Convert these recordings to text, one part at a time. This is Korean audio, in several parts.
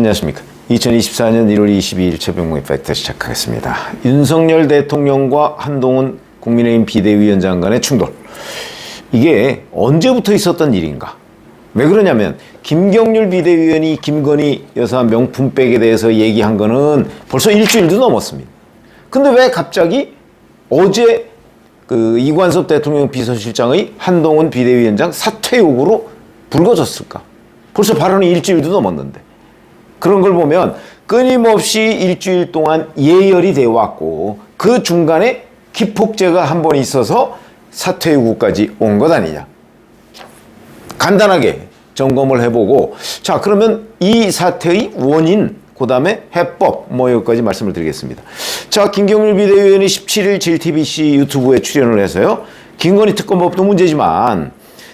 안녕하십니까. 2024년 1월 22일 최병무의 팩트 시작하겠습니다. 윤석열 대통령과 한동훈 국민의힘 비대위원장 간의 충돌. 이게 언제부터 있었던 일인가? 왜 그러냐면 김경률 비대위원이 김건희 여사 명품백에 대해서 얘기한 거는 벌써 일주일도 넘었습니다. 근데 왜 갑자기 어제 이관섭 대통령 비서실장의 한동훈 비대위원장 사퇴 요구로 불거졌을까? 벌써 발언이 일주일도 넘었는데. 그런 걸 보면 끊임없이 일주일 동안 예열이 되어 왔고 그 중간에 기폭제가 한 번 있어서 사퇴 요구까지 온 것 아니냐. 간단하게 점검을 해보고, 자, 그러면 이 사태의 원인, 그 다음에 해법, 여기까지 말씀을 드리겠습니다. 자, 김경률 비대위원이 17일 JTBC 유튜브에 출연을 해서요, 김건희 특검법도 문제지만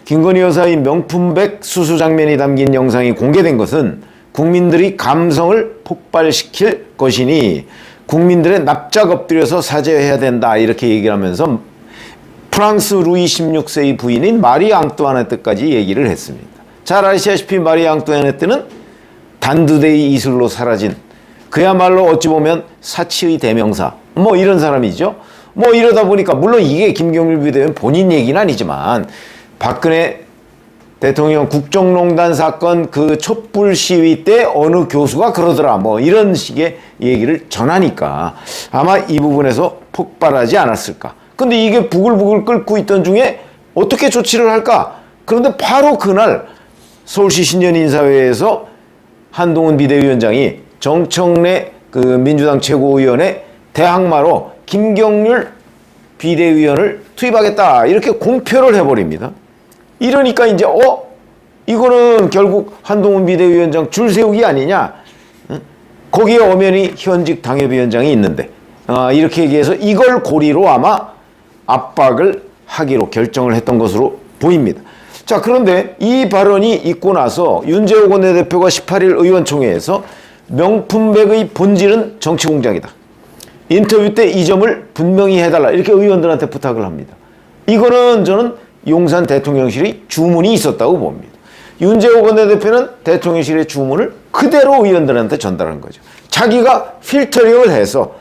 김건희 여사의 명품백 수수 장면이 담긴 영상이 공개된 것은 국민들이 감성을 폭발시킬 것이니 국민들의 납작 엎드려서 사죄해야 된다, 이렇게 얘기를 하면서 프랑스 루이 16세의 부인인 마리 앙뚜아네트까지 얘기를 했습니다. 잘 아시다시피 마리 앙뚜아네트는 단두대의 이슬로 사라진, 그야말로 어찌 보면 사치의 대명사, 이런 사람이죠. 이러다 보니까 물론 이게 김경률 비대위원 본인 얘기는 아니지만 박근혜 대통령 국정농단 사건 그 촛불 시위 때 어느 교수가 그러더라, 이런 식의 얘기를 전하니까 아마 이 부분에서 폭발하지 않았을까. 근데 이게 부글부글 끓고 있던 중에 어떻게 조치를 할까? 그런데 바로 그날 서울시 신년인사회에서 한동훈 비대위원장이 정청래 민주당 최고위원의 대항마로 김경률 비대위원을 투입하겠다, 이렇게 공표를 해버립니다. 이러니까 이제 이거는 결국 한동훈 비대위원장 줄 세우기 아니냐. 거기에 엄연히 현직 당협위원장이 있는데 이렇게 얘기해서 이걸 고리로 아마 압박을 하기로 결정을 했던 것으로 보입니다. 자, 그런데 이 발언이 있고 나서 윤재옥 원내대표가 18일 의원총회에서 명품백의 본질은 정치 공작이다, 인터뷰 때 이 점을 분명히 해달라, 이렇게 의원들한테 부탁을 합니다. 이거는 저는 용산 대통령실의 주문이 있었다고 봅니다. 윤재옥 원내대표는 대통령실의 주문을 그대로 의원들한테 전달한 거죠. 자기가 필터링을 해서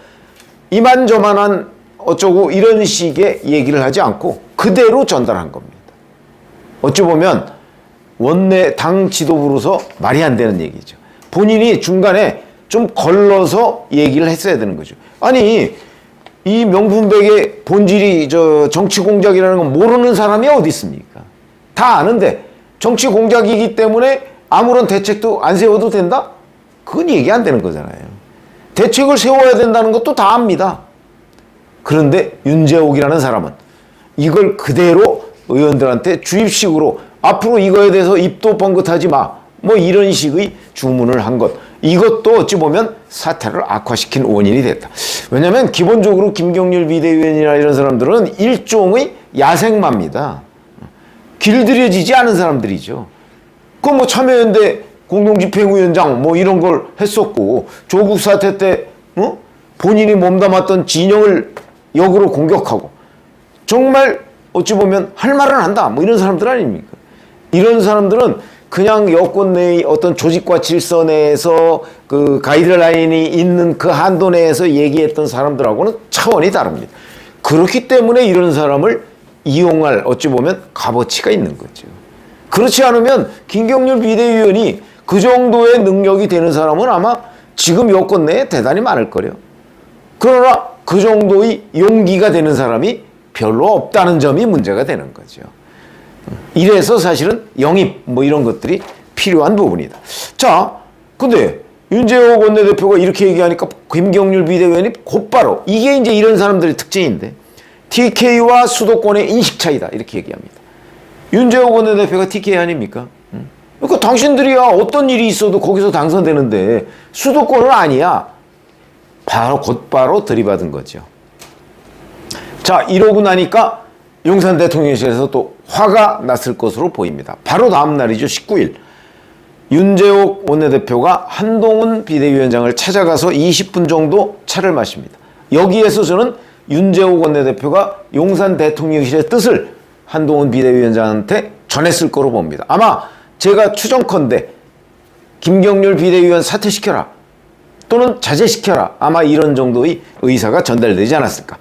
이만저만한 어쩌고 이런 식의 얘기를 하지 않고 그대로 전달한 겁니다. 어찌 보면 원내 당 지도부로서 말이 안 되는 얘기죠. 본인이 중간에 좀 걸러서 얘기를 했어야 되는 거죠. 아니, 이 명품백의 본질이 정치 공작이라는 건 모르는 사람이 어디 있습니까? 다 아는데 정치 공작이기 때문에 아무런 대책도 안 세워도 된다? 그건 얘기 안 되는 거잖아요. 대책을 세워야 된다는 것도 다 압니다. 그런데 윤재옥이라는 사람은 이걸 그대로 의원들한테 주입식으로 앞으로 이거에 대해서 입도 뻥긋하지 마, 이런 식의 주문을 한 것, 이것도 어찌 보면 사태를 악화시킨 원인이 됐다. 왜냐하면 기본적으로 김경률 비대위원이나 이런 사람들은 일종의 야생마입니다. 길들여지지 않은 사람들이죠. 참여연대 공동집행위원장 이런 걸 했었고, 조국 사태 때 본인이 몸담았던 진영을 역으로 공격하고, 정말 어찌 보면 할 말은 한다, 이런 사람들 아닙니까? 이런 사람들은 그냥 여권 내의 어떤 조직과 질서 내에서 그 가이드라인이 있는 그 한도 내에서 얘기했던 사람들하고는 차원이 다릅니다. 그렇기 때문에 이런 사람을 이용할 어찌 보면 값어치가 있는 거죠. 그렇지 않으면 김경률 비대위원이 그 정도의 능력이 되는 사람은 아마 지금 여권 내에 대단히 많을 거래요. 그러나 그 정도의 용기가 되는 사람이 별로 없다는 점이 문제가 되는 거죠. 이래서 사실은 영입 이런 것들이 필요한 부분이다. 자, 근데 윤재옥 원내대표가 이렇게 얘기하니까 김경률 비대위원이 곧바로, 이게 이제 이런 사람들의 특징인데, TK와 수도권의 인식 차이다, 이렇게 얘기합니다. 윤재옥 원내대표가 TK 아닙니까? 그러니까 당신들이야 어떤 일이 있어도 거기서 당선되는데 수도권은 아니야. 곧바로 들이받은 거죠. 자, 이러고 나니까 용산 대통령실에서 또 화가 났을 것으로 보입니다. 바로 다음 날이죠. 19일. 윤재옥 원내대표가 한동훈 비대위원장을 찾아가서 20분 정도 차를 마십니다. 여기에서 저는 윤재옥 원내대표가 용산 대통령실의 뜻을 한동훈 비대위원장한테 전했을 거로 봅니다. 아마 제가 추정컨대 김경률 비대위원 사퇴시켜라 또는 자제시켜라, 아마 이런 정도의 의사가 전달되지 않았을까.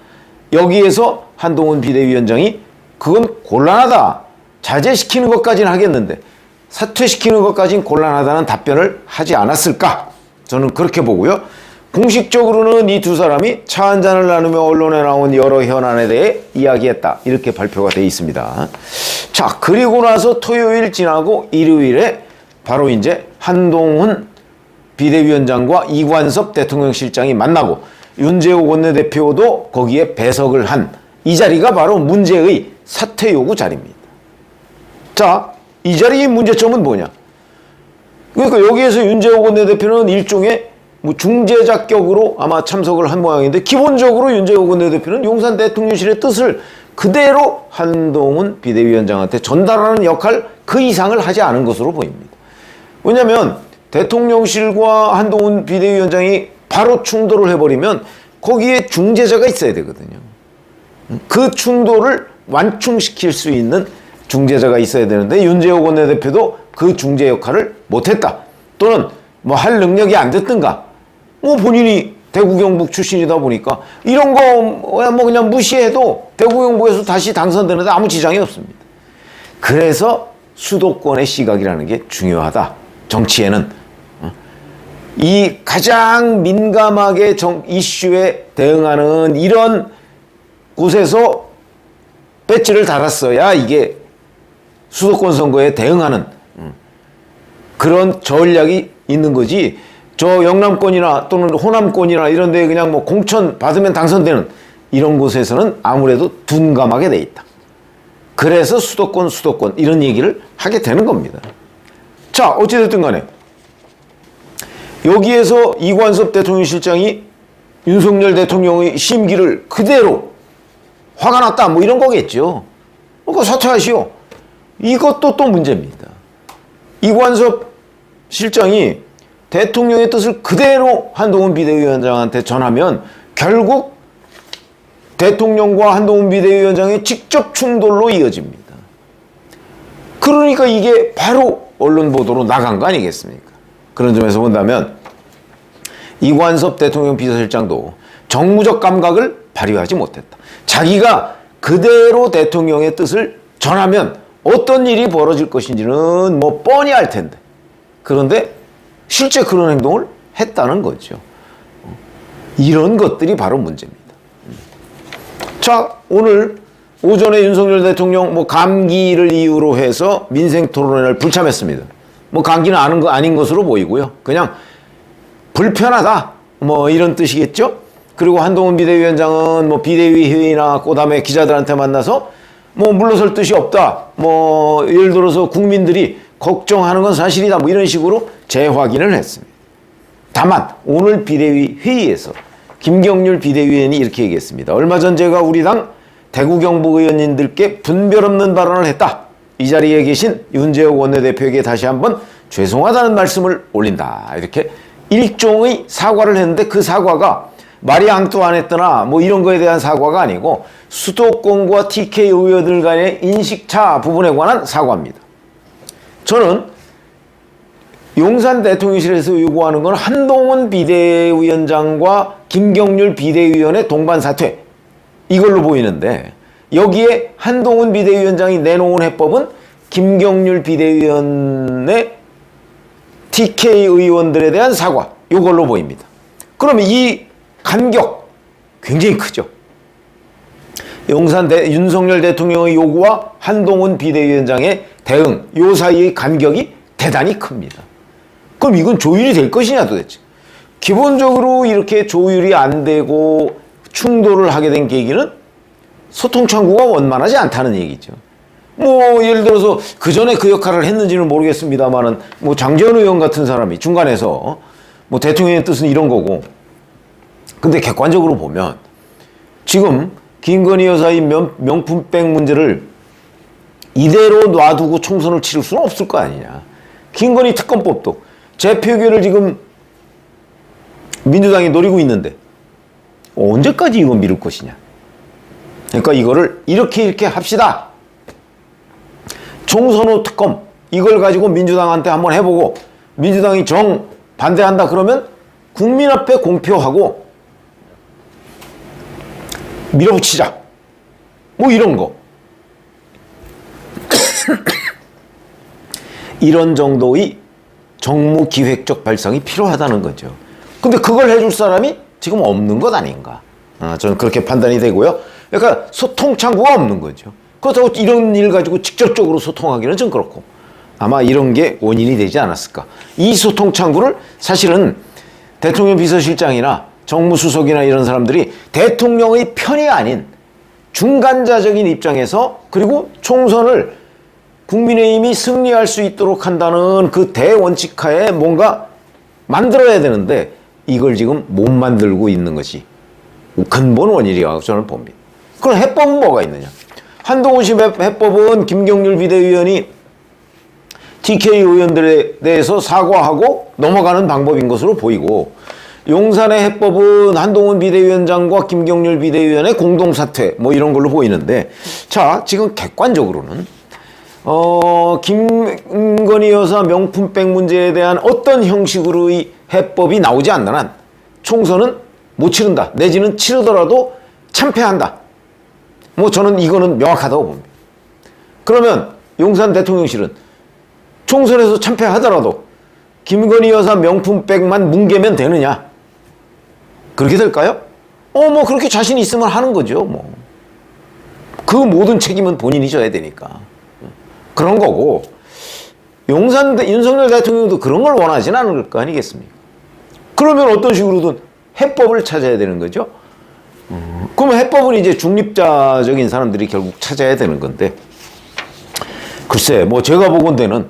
여기에서 한동훈 비대위원장이 그건 곤란하다, 자제시키는 것까지는 하겠는데 사퇴시키는 것까지는 곤란하다는 답변을 하지 않았을까, 저는 그렇게 보고요. 공식적으로는 이 두 사람이 차 한잔을 나누며 언론에 나온 여러 현안에 대해 이야기했다, 이렇게 발표가 되어 있습니다. 자, 그리고 나서 토요일 지나고 일요일에 바로 이제 한동훈 비대위원장과 이관섭 대통령실장이 만나고 윤재욱 원내대표도 거기에 배석을 한 이 자리가 바로 문제의 사퇴 요구 자리입니다. 자, 이 자리의 문제점은 뭐냐? 그러니까 여기에서 윤재욱 원내대표는 일종의 뭐 중재자격으로 아마 참석을 한 모양인데, 기본적으로 윤재욱 원내대표는 용산 대통령실의 뜻을 그대로 한동훈 비대위원장한테 전달하는 역할 그 이상을 하지 않은 것으로 보입니다. 왜냐하면 대통령실과 한동훈 비대위원장이 바로 충돌을 해버리면 거기에 중재자가 있어야 되거든요. 그 충돌을 완충시킬 수 있는 중재자가 있어야 되는데 윤재욱 원내대표도 그 중재 역할을 못했다, 또는 뭐 할 능력이 안 됐든가, 뭐 본인이 대구 경북 출신이다 보니까 이런 거 뭐 그냥 무시해도 대구 경북에서 다시 당선되는데 아무 지장이 없습니다. 그래서 수도권의 시각이라는 게 중요하다. 정치에는 이 가장 민감하게 이슈에 대응하는 이런 곳에서 배지를 달았어야 이게 수도권 선거에 대응하는 그런 전략이 있는 거지. 저 영남권이나 또는 호남권이나 이런 데 그냥 뭐 공천 받으면 당선되는 이런 곳에서는 아무래도 둔감하게 돼 있다. 그래서 수도권 이런 얘기를 하게 되는 겁니다. 자, 어찌됐든 간에 여기에서 이관섭 대통령실장이 윤석열 대통령의 심기를 그대로 화가 났다, 뭐 이런 거겠죠. 그러니까 사퇴하시오. 이것도 또 문제입니다. 이관섭 실장이 대통령의 뜻을 그대로 한동훈 비대위원장한테 전하면 결국 대통령과 한동훈 비대위원장의 직접 충돌로 이어집니다. 그러니까 이게 바로 언론 보도로 나간 거 아니겠습니까? 그런 점에서 본다면 이관섭 대통령 비서실장도 정무적 감각을 발휘하지 못했다. 자기가 그대로 대통령의 뜻을 전하면 어떤 일이 벌어질 것인지는 뭐 뻔히 알 텐데, 그런데 실제 그런 행동을 했다는 거죠. 이런 것들이 바로 문제입니다. 자, 오늘 오전에 윤석열 대통령 뭐 감기를 이유로 해서 민생토론회를 불참했습니다. 뭐 감기는 아닌 것으로 보이고요. 그냥 불편하다, 뭐 이런 뜻이겠죠. 그리고 한동훈 비대위원장은 뭐 비대위 회의나 그다음에 기자들한테 만나서 뭐 물러설 뜻이 없다, 뭐 예를 들어서 국민들이 걱정하는 건 사실이다, 뭐 이런 식으로 재확인을 했습니다. 다만 오늘 비대위 회의에서 김경률 비대위원이 이렇게 얘기했습니다. 얼마 전 제가 우리 당 대구 경북 의원님들께 분별 없는 발언을 했다. 이 자리에 계신 윤재욱 원내대표에게 다시 한번 죄송하다는 말씀을 올린다. 이렇게 일종의 사과를 했는데 그 사과가 마리 앙뚜아네트나 뭐 이런 거에 대한 사과가 아니고 수도권과 TK 의원들 간의 인식차 부분에 관한 사과입니다. 저는 용산 대통령실에서 요구하는 건 한동훈 비대위원장과 김경률 비대위원의 동반 사퇴, 이걸로 보이는데 여기에 한동훈 비대위원장이 내놓은 해법은 김경률 비대위원의 TK 의원들에 대한 사과, 이걸로 보입니다. 그러면 이 간격 굉장히 크죠. 윤석열 대통령의 요구와 한동훈 비대위원장의 대응, 요 사이의 간격이 대단히 큽니다. 그럼 이건 조율이 될 것이냐 도대체. 기본적으로 이렇게 조율이 안 되고 충돌을 하게 된 계기는 소통 창구가 원만하지 않다는 얘기죠. 뭐 예를 들어서 그 전에 그 역할을 했는지는 모르겠습니다만은 뭐 장재원 의원 같은 사람이 중간에서 뭐 대통령의 뜻은 이런 거고, 근데 객관적으로 보면 지금 김건희 여사의 명품백 문제를 이대로 놔두고 총선을 치를 수는 없을 거 아니냐. 김건희 특검법도 재표결을 지금 민주당이 노리고 있는데 언제까지 이거 미룰 것이냐. 그러니까 이거를 이렇게 합시다. 총선 후 특검 이걸 가지고 민주당한테 한번 해보고 민주당이 정 반대한다 그러면 국민 앞에 공표하고 밀어붙이자. 뭐 이런 거. 이런 정도의 정무기획적 발상이 필요하다는 거죠. 근데 그걸 해줄 사람이 지금 없는 것 아닌가. 저는 그렇게 판단이 되고요. 그러니까 소통 창구가 없는 거죠. 그렇다고 이런 일 가지고 직접적으로 소통하기는 좀 그렇고 아마 이런 게 원인이 되지 않았을까. 이 소통 창구를 사실은 대통령 비서실장이나 정무수석이나 이런 사람들이 대통령의 편이 아닌 중간자적인 입장에서 그리고 총선을 국민의힘이 승리할 수 있도록 한다는 그 대원칙 하에 뭔가 만들어야 되는데 이걸 지금 못 만들고 있는 것이 근본 원인이라고 저는 봅니다. 그럼 해법은 뭐가 있느냐. 한동훈 씨 해법은 김경률 비대위원이 TK 의원들에 대해서 사과하고 넘어가는 방법인 것으로 보이고 용산의 해법은 한동훈 비대위원장과 김경률 비대위원의 공동사퇴 뭐 이런 걸로 보이는데 자 지금 객관적으로는 김건희 여사 명품백 문제에 대한 어떤 형식으로의 해법이 나오지 않는 한 총선은 못 치른다 내지는 치르더라도 참패한다. 뭐 저는 이거는 명확하다고 봅니다. 그러면 용산 대통령실은 총선에서 참패하더라도 김건희 여사 명품백만 뭉개면 되느냐? 그렇게 될까요? 뭐 그렇게 자신 있으면 하는 거죠. 뭐 그 모든 책임은 본인이 져야 되니까 그런 거고 용산 윤석열 대통령도 그런 걸 원하진 않을 거 아니겠습니까? 그러면 어떤 식으로든 해법을 찾아야 되는 거죠. 그러면 해법은 이제 중립자적인 사람들이 결국 찾아야 되는 건데 글쎄 뭐 제가 보건대는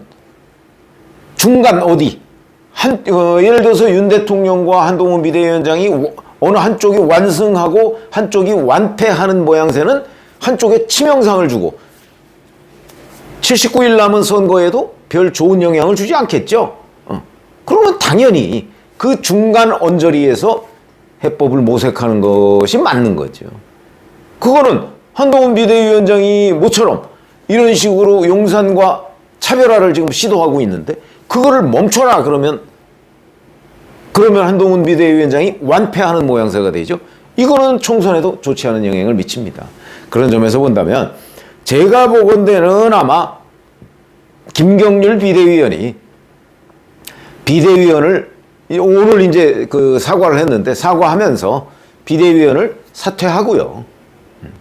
중간 어디 예를 들어서 윤 대통령과 한동훈 비대위원장이 어느 한쪽이 완승하고 한쪽이 완패하는 모양새는 한쪽에 치명상을 주고 79일 남은 선거에도 별 좋은 영향을 주지 않겠죠. 그러면 당연히 그 중간 언저리에서 해법을 모색하는 것이 맞는 거죠. 그거는 한동훈 비대위원장이 모처럼 이런 식으로 용산과 차별화를 지금 시도하고 있는데 그거를 멈춰라 그러면 한동훈 비대위원장이 완패하는 모양새가 되죠. 이거는 총선에도 좋지 않은 영향을 미칩니다. 그런 점에서 본다면 제가 보건대는 아마 김경률 비대위원이 비대위원을 오늘 이제 그 사과를 했는데 사과하면서 비대위원을 사퇴하고요.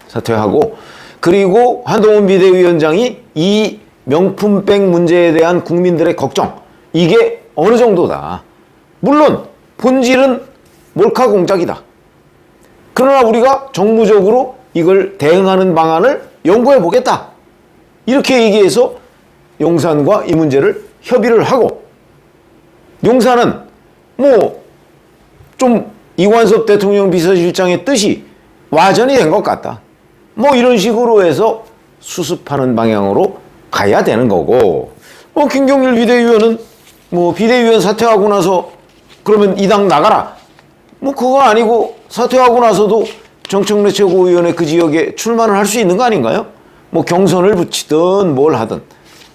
사퇴하고 그리고 한동훈 비대위원장이 이 명품백 문제에 대한 국민들의 걱정 이게 어느 정도다. 물론 본질은 몰카 공작이다. 그러나 우리가 정무적으로 이걸 대응하는 방안을 연구해 보겠다. 이렇게 얘기해서 용산과 이 문제를 협의를 하고 용산은 뭐 좀 이관섭 대통령 비서실장의 뜻이 와전이 된 것 같다. 뭐 이런 식으로 해서 수습하는 방향으로 가야 되는 거고 김경률 비대위원은 뭐 비대위원 사퇴하고 나서 그러면 이 당 나가라. 뭐 그건 아니고 사퇴하고 나서도 정청래 최고위원회 그 지역에 출마를 할 수 있는 거 아닌가요? 뭐 경선을 붙이든 뭘 하든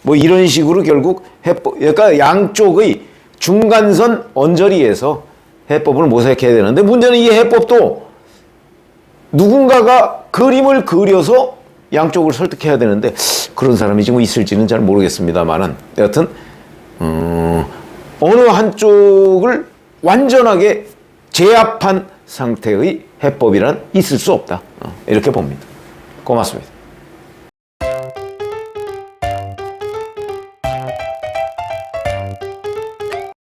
뭐 이런 식으로 결국 해법 그러니까 양쪽의 중간선 언저리에서 해법을 모색해야 되는데 문제는 이 해법도 누군가가 그림을 그려서 양쪽을 설득해야 되는데 그런 사람이 지금 있을지는 잘 모르겠습니다만은 여하튼 어느 한쪽을 완전하게 제압한 상태의 해법이란 있을 수 없다. 이렇게 봅니다. 고맙습니다.